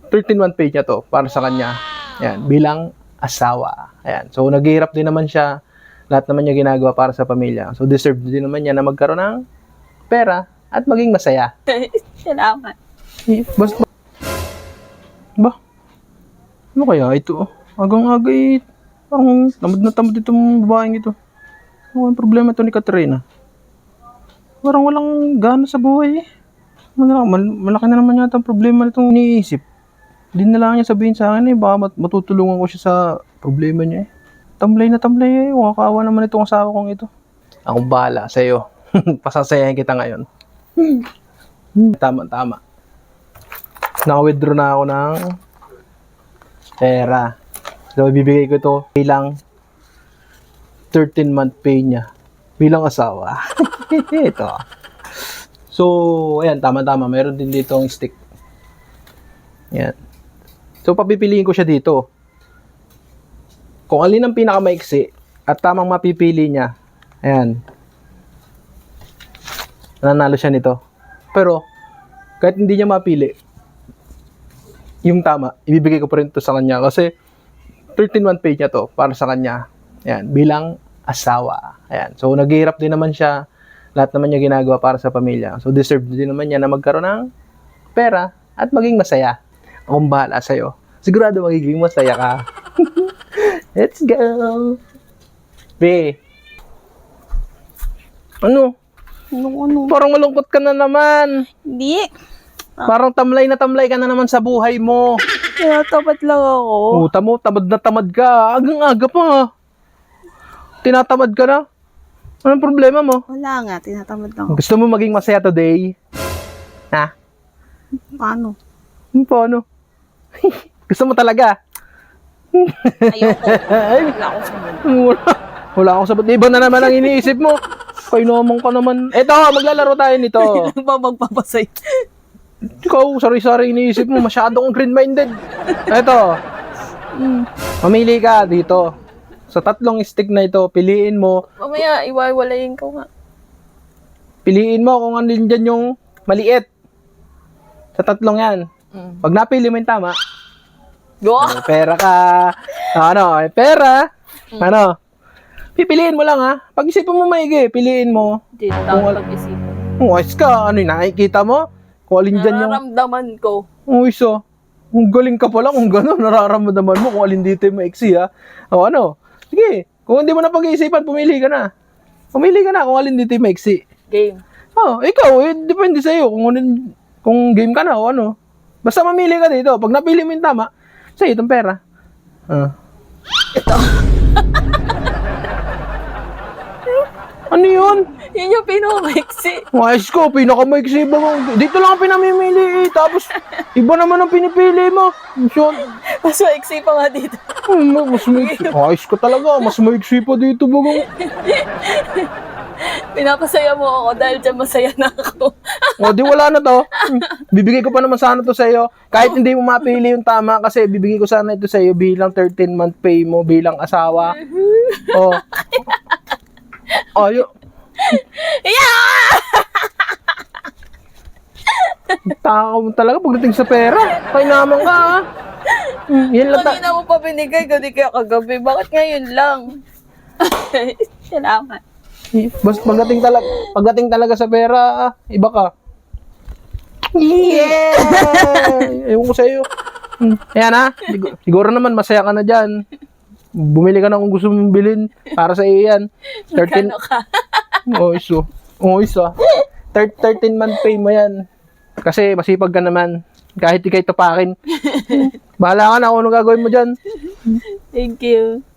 13-month pay niya to para sa kanya. Ayan, bilang asawa. Ayan. So, naghihirap din naman siya. Lahat naman niya ginagawa para sa pamilya. So, deserve din naman niya na magkaroon ng pera at maging masaya. Salamat. Basta, ba? Ano kaya ito? Agang-aga eh. Parang tamad na tamad itong babaeng ito. Ano ang problema ito ni Katrina? Parang walang gana sa buhay eh. Malaki na naman yata ang problema nitong iniisip. Hindi na lang niya sabihin sa akin eh. Baka matutulungan ko siya sa problema niya eh. Tamlay na tamlay eh. Wakakaawa naman itong asawa kong ito. Akong bahala sa'yo. Pasasayahin kita ngayon. Tama. Naka-withdraw na ako ng pera. So, ibibigay ko ito bilang 13-month pay niya. Bilang asawa. Ito. So, ayan, tama-tama. Meron din dito ang stick. Ayan. So, papipiliin ko siya dito. Kung alin ang pinakamaiksi at tamang mapipili niya, ayan, nanalo siya nito. Pero, kahit hindi niya mapili, yung tama, ibibigay ko pa rin ito sa kanya kasi 13-month pay niya to para sa kanya. Ayan, bilang asawa. Ayan. So, naghihirap din naman siya. Lahat naman niya ginagawa para sa pamilya. So, deserve din naman niya na magkaroon ng pera at maging masaya. Akong bahala sa'yo. Sigurado magiging masaya ka. Let's go! Be. Ano? Ano? Parang malungkot ka na naman. Hindi. Parang tamlay na tamlay ka na naman sa buhay mo. Kaya tapat lang ako. Puta mo, tamad na tamad ka. Agang-aga pa. Tinatamad ka na. Anong problema mo? Wala nga, tinatamad lang ako. Gusto mo maging masaya today? Ha? Paano? Paano? Gusto mo talaga? Ayoko. Wala akong sagot. Wala akong sabat. Iba na naman ang iniisip mo. Kay naman ka naman. Eto, maglalaro tayo nito. Ilan ba magpapasay? Ikaw, sari-sari iniisip mo. Masyadong green-minded. Eto. Mamili ka dito. Sa tatlong stick na ito, piliin mo. Mamaya, iwaiwalayin ko nga. Piliin mo kung ano dyan yung maliit. Sa tatlong yan. Pag napili mo yung tama, Go! may pera ka. Ano, may pera. Ano? Pipiliin mo lang ha. Pag-isipan mo maigi, piliin mo. Hindi na tao pag-isipan. Ayos ka. Ano yung nakikita mo? Kung alin dyan yung... Nararamdaman ko. Iso. Kung galing ka pala kung gano'n, nararamdaman mo kung alin dito yung maiksi ha. O ano? Sige. Kung hindi mo na pag-iisipan, pumili ka na. Pumili ka na kung alin dito yung maiksi. Game. Ikaw, depende sa'yo kung game ka na o ano. Basta mamili ka dito. Pag napili mo yung tama, sa'yo itong pera. Ito. Ano yun? Yun yung pinamaiksi. Ayos ko, pinakamaiksi ba mo? Dito lang ang pinamimili eh. Tapos, iba naman ang pinipili mo. So, Mas maiksi pa nga dito. mas maiksi. Ayos ko talaga. Mas maiksi pa dito ba mo? Pinapasaya mo ako dahil dyan masaya na ako. O, di wala na to. Bibigay ko pa naman sana to sa'yo. Kahit hindi mo mapili yung tama kasi bibigay ko sana ito sa'yo bilang 13-month pay mo bilang asawa. O. Ayo. Yeah! Tao mo talaga pagdating sa pera. Kaya naman ka ha. Yan lang Kanina mo pa binigay, kundi kaya kagabi. Bakit ngayon lang? Salamat. Basta pagdating talaga sa pera, iba ka. Yeah! Ewan ko sa'yo. Ayan ha. Siguro naman masaya ka na dyan. Bumili ka na kung gusto mong bilhin para sa iyo yan. Magkano ka? Isa. 13-month pay mo yan. Kasi masipag ka naman. Kahit ikay tapakin. Bahala ka na kung ano gagawin mo dyan. Thank you.